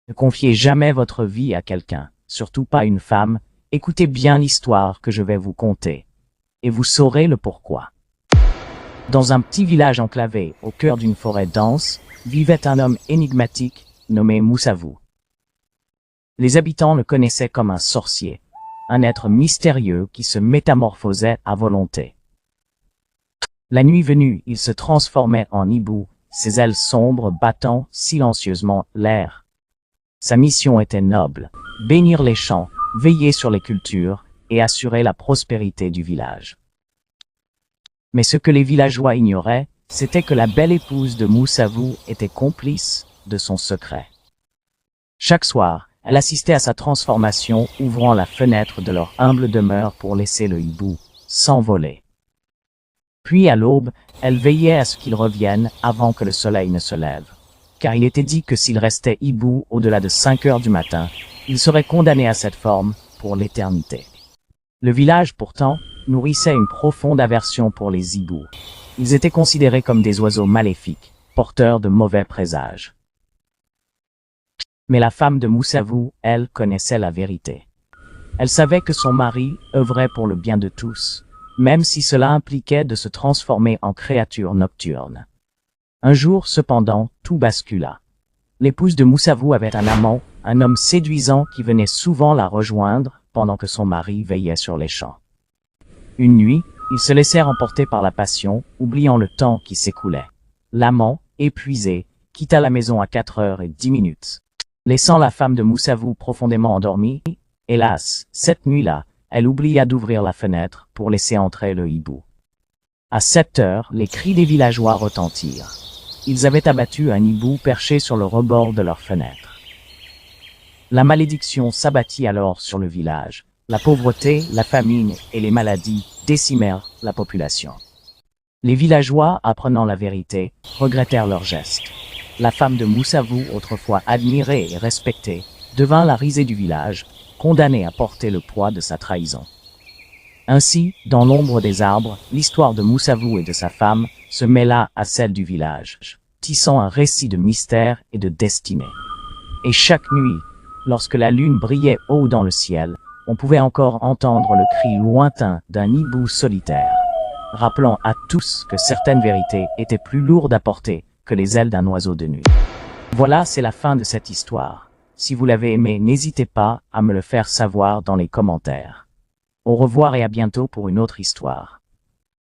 Ne confiez jamais votre vie à quelqu'un, surtout pas une femme. Écoutez bien l'histoire que je vais vous conter. Et vous saurez le pourquoi. Dans un petit village enclavé au cœur d'une forêt dense, vivait un homme énigmatique nommé Moussavou. Les habitants le connaissaient comme un sorcier, un être mystérieux qui se métamorphosait à volonté. La nuit venue, il se transformait en hibou, ses ailes sombres battant silencieusement l'air. Sa mission était noble, bénir les champs, veiller sur les cultures et assurer la prospérité du village. Mais ce que les villageois ignoraient, c'était que la belle épouse de Moussavou était complice de son secret. Chaque soir, elle assistait à sa transformation, ouvrant la fenêtre de leur humble demeure pour laisser le hibou s'envoler. Puis à l'aube, elle veillait à ce qu'il revienne avant que le soleil ne se lève, car il était dit que s'il restait hibou au-delà de 5 heures du matin, il serait condamné à cette forme pour l'éternité. Le village, pourtant, nourrissait une profonde aversion pour les hiboux. Ils étaient considérés comme des oiseaux maléfiques, porteurs de mauvais présages. Mais la femme de Moussavou, elle, connaissait la vérité. Elle savait que son mari œuvrait pour le bien de tous, même si cela impliquait de se transformer en créature nocturne. Un jour, cependant, tout bascula. L'épouse de Moussavou avait un amant, un homme séduisant qui venait souvent la rejoindre pendant que son mari veillait sur les champs. Une nuit, ils se laissèrent emporter par la passion, oubliant le temps qui s'écoulait. L'amant, épuisé, quitta la maison à 4h10, laissant la femme de Moussavou profondément endormie. Hélas, cette nuit-là, elle oublia d'ouvrir la fenêtre pour laisser entrer le hibou. À 7 heures, les cris des villageois retentirent. Ils avaient abattu un hibou perché sur le rebord de leur fenêtre. La malédiction s'abattit alors sur le village. La pauvreté, la famine et les maladies décimèrent la population. Les villageois, apprenant la vérité, regrettèrent leur geste. La femme de Moussavou, autrefois admirée et respectée, devint la risée du village, condamnée à porter le poids de sa trahison. Ainsi, dans l'ombre des arbres, l'histoire de Moussavou et de sa femme se mêla à celle du village, tissant un récit de mystère et de destinée. Et chaque nuit, lorsque la lune brillait haut dans le ciel, on pouvait encore entendre le cri lointain d'un hibou solitaire, rappelant à tous que certaines vérités étaient plus lourdes à porter que les ailes d'un oiseau de nuit. Voilà, c'est la fin de cette histoire. Si vous l'avez aimé, n'hésitez pas à me le faire savoir dans les commentaires. Au revoir et à bientôt pour une autre histoire.